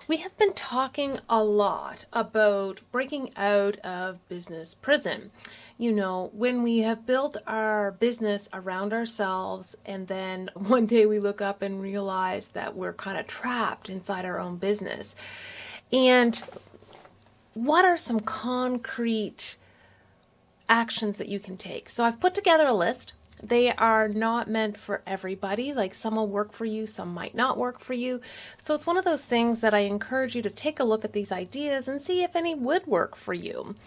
We have been talking a lot about breaking out of business prison. You know, when we have built our business around ourselves, and then one day we look up and realize that we're kind of trapped inside our own business. And what are some concrete actions that you can take? So I've put together a list. They are not meant for everybody. Like some will work for you, some might not work for you. So it's one of those things that I encourage you to take a look at these ideas and see if any would work for you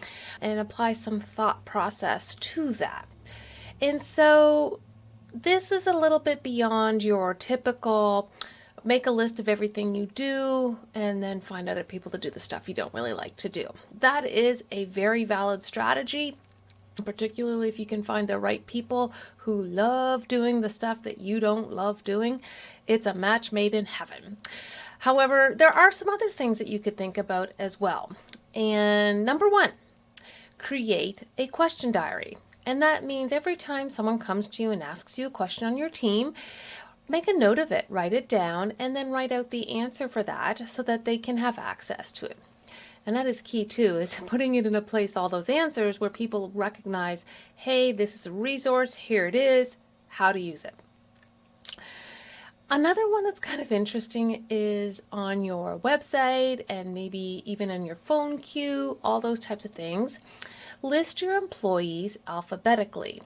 and apply some thought process to that. And so this is a little bit beyond your typical make a list of everything you do and then find other people to do the stuff you don't really like to do. That is a very valid strategy, particularly if you can find the right people who love doing the stuff that you don't love doing. It's a match made in heaven. However, there are some other things that you could think about as well. And number one, create a question diary. And that means every time someone comes to you and asks you a question on your team, make a note of it, write it down, and then write out the answer for that so that they can have access to it. And that is key too, is putting it in a place, all those answers where people recognize, hey, this is a resource, here it is, how to use it. Another one that's kind of interesting is on your website and maybe even on your phone queue, all those types of things. List your employees alphabetically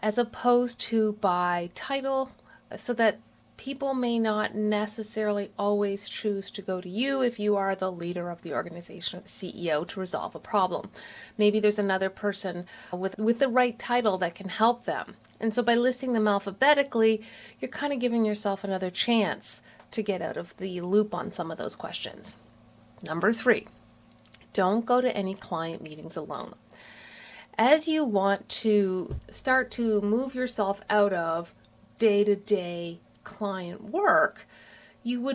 as opposed to by title, so that people may not necessarily always choose to go to you if you are the leader of the organization, or the CEO, to resolve a problem. Maybe there's another person with the right title that can help them. And so by listing them alphabetically, you're kind of giving yourself another chance to get out of the loop on some of those questions. Number three, don't go to any client meetings alone. As you want to start to move yourself out of day-to-day client work,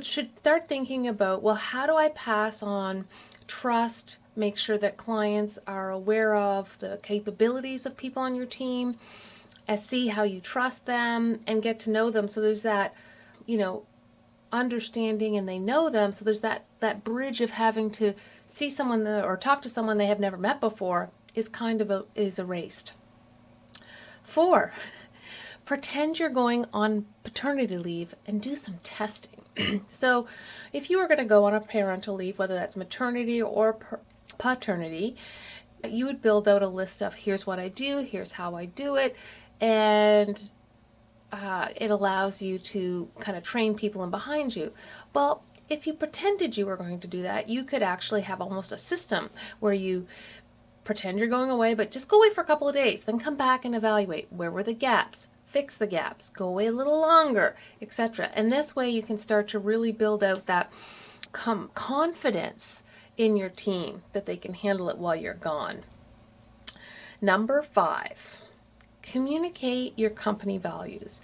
should start thinking about, well, how do I pass on trust, make sure that clients are aware of the capabilities of people on your team, and see how you trust them and get to know them. So there's that, understanding, and they know them. So there's that bridge of having to see someone or talk to someone they have never met before is erased. 4, pretend you're going on paternity leave and do some testing. So if you are going to go on a parental leave, whether that's maternity or paternity, you would build out a list of here's what I do, here's how I do it, and it allows you to kind of train people in behind you. Well, if you pretended you were going to do that, you could actually have almost a system where you pretend you're going away, but just go away for a couple of days, then come back and evaluate where were the gaps, fix the gaps, go away a little longer, etc. And this way you can start to really build out that confidence in your team that they can handle it while you're gone. Number 5, communicate your company values.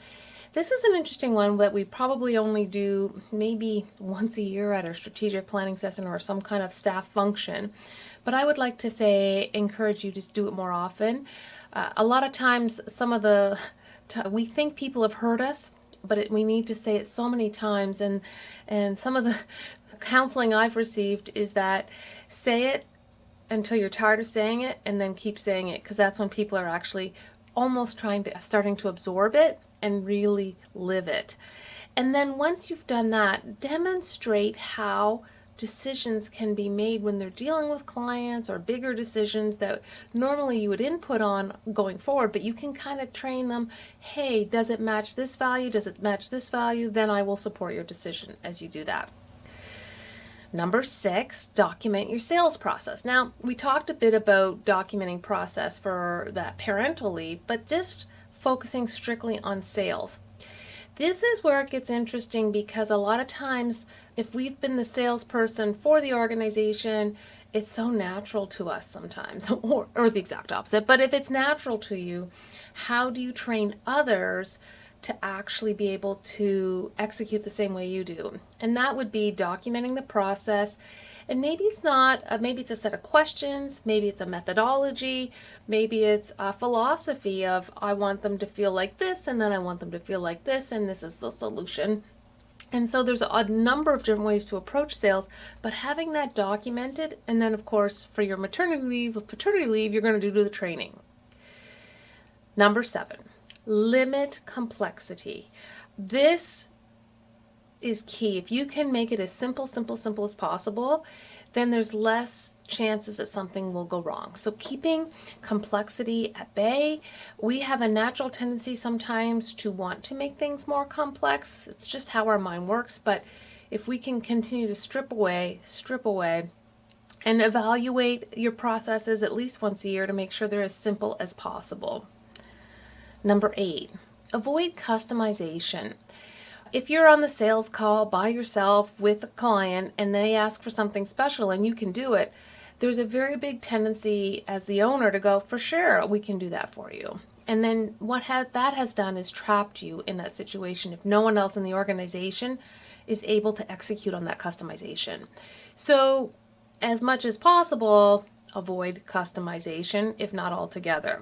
This is an interesting one that we probably only do maybe once a year at our strategic planning session or some kind of staff function. But I would like to encourage you to do it more often. A lot of times, we think people have heard us, but we need to say it so many times. And some of the counseling I've received is that say it until you're tired of saying it, and then keep saying it, because that's when people are actually almost starting to absorb it and really live it. And then once you've done that, demonstrate how decisions can be made when they're dealing with clients or bigger decisions that normally you would input on going forward, but you can kind of train them, hey, does it match this value? Does it match this value? Then I will support your decision as you do that. Number 6, document your sales process. Now, we talked a bit about documenting process for that parental leave, but just focusing strictly on sales. This is where it gets interesting, because a lot of times if we've been the salesperson for the organization, it's so natural to us sometimes, or the exact opposite. But if it's natural to you, how do you train others to actually be able to execute the same way you do? And that would be documenting the process. And maybe it's not, maybe it's a set of questions, maybe it's a methodology, maybe it's a philosophy of I want them to feel like this, and then I want them to feel like this, and this is the solution. And so there's a number of different ways to approach sales, but having that documented, and then of course for your maternity leave or paternity leave, you're going to do the training. Number 7, limit complexity. This is key. If you can make it as simple as possible, then there's less chances that something will go wrong. So keeping complexity at bay. We have a natural tendency sometimes to want to make things more complex. It's just how our mind works. But if we can continue to strip away, and evaluate your processes at least once a year to make sure they're as simple as possible. Number 8, avoid customization. If you're on the sales call by yourself with a client and they ask for something special and you can do it, there's a very big tendency as the owner to go, for sure, we can do that for you. And then what that has done is trapped you in that situation if no one else in the organization is able to execute on that customization. So as much as possible, avoid customization, if not altogether.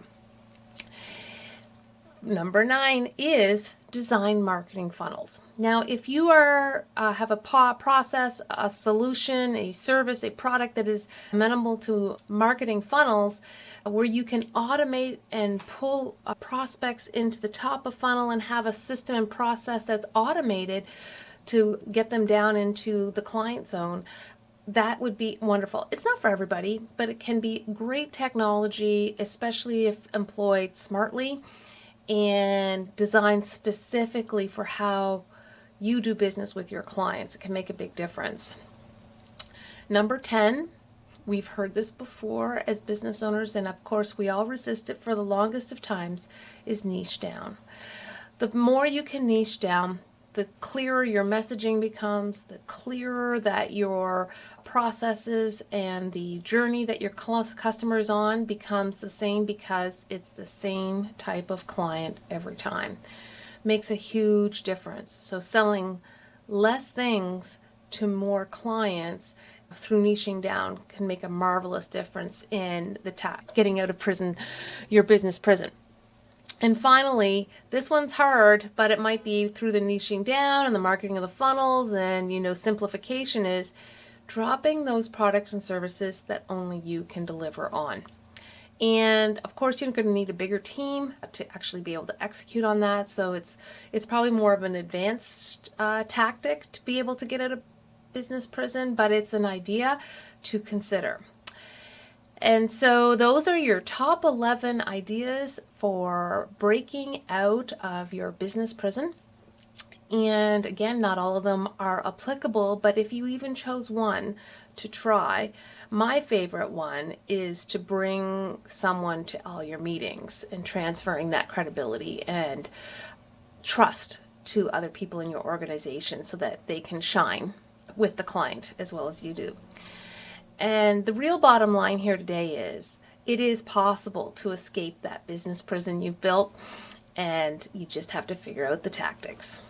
Number 9 is design marketing funnels. Now, if you have a process, a solution, a service, a product that is amenable to marketing funnels, where you can automate and pull prospects into the top of funnel and have a system and process that's automated to get them down into the client zone, that would be wonderful. It's not for everybody, but it can be great technology, especially if employed smartly and designed specifically for how you do business with your clients. It can make a big difference. Number 10, we've heard this before as business owners, and of course we all resist it for the longest of times, is niche down. The more you can niche down, the clearer your messaging becomes, the clearer that your processes and the journey that your customer is on becomes the same, because it's the same type of client every time. Makes a huge difference. So selling less things to more clients through niching down can make a marvelous difference in the getting out of prison, your business prison. And finally, this one's hard, but it might be through the niching down and the marketing of the funnels and, simplification, is dropping those products and services that only you can deliver on. And of course, you're going to need a bigger team to actually be able to execute on that. So it's probably more of an advanced tactic to be able to get out of business prison, but it's an idea to consider. And so those are your top 11 ideas for breaking out of your business prison. And again, not all of them are applicable, but if you even chose one to try, my favorite one is to bring someone to all your meetings and transferring that credibility and trust to other people in your organization so that they can shine with the client as well as you do. And the real bottom line here today is it is possible to escape that business prison you've built, and you just have to figure out the tactics.